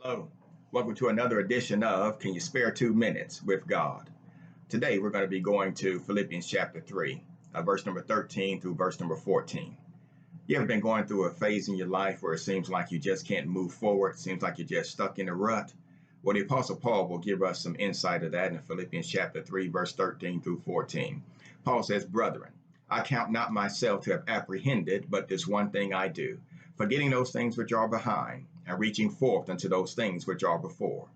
Hello, welcome to another edition of Can You Spare 2 Minutes with God? Today we're going to be going to Philippians chapter 3, verse number 13 through verse number 14. You ever been going through a phase in your life where it seems like you just can't move forward, seems like you're just stuck in a rut? Well, the Apostle Paul will give us some insight of that in Philippians chapter 3, verse 13 through 14. Paul says, "Brethren, I count not myself to have apprehended, but this one thing I do, forgetting those things which are behind, and reaching forth unto those things which are before.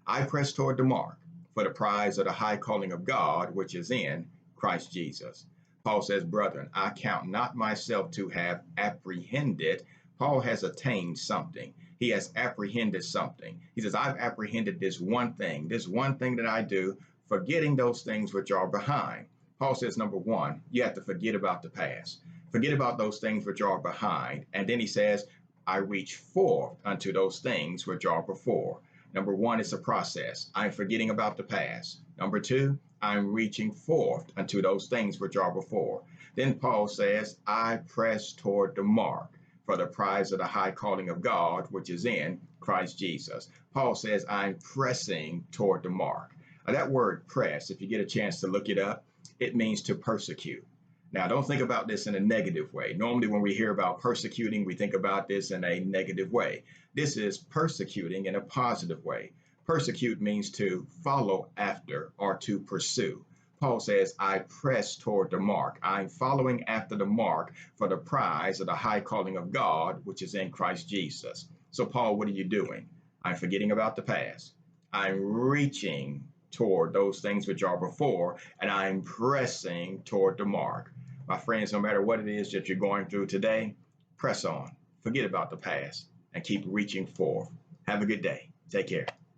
I press toward the mark, for the prize of the high calling of God, which is in Christ Jesus." Paul says, "Brethren, I count not myself to have apprehended." Paul has attained something. He has apprehended something. He says, "I've apprehended this one thing that I do, forgetting those things which are behind." Paul says, number one, you have to forget about the past. Forget about those things which are behind. And then he says, "I reach forth unto those things which are before." Number one, it's a process. I'm forgetting about the past. Number two, I'm reaching forth unto those things which are before. Then Paul says, "I press toward the mark for the prize of the high calling of God, which is in Christ Jesus." Paul says, I'm pressing toward the mark. That word press, if you get a chance to look it up, it means to persecute. Now, don't think about this in a negative way. Normally, when we hear about persecuting, we think about this in a negative way. This is persecuting in a positive way. Persecute means to follow after or to pursue. Paul says, "I press toward the mark." I'm following after the mark for the prize of the high calling of God, which is in Christ Jesus. So, Paul, what are you doing? I'm forgetting about the past. I'm reaching toward those things which are before, and I'm pressing toward the mark. My friends, no matter what it is that you're going through today, press on. Forget about the past and keep reaching forth. Have a good day. Take care.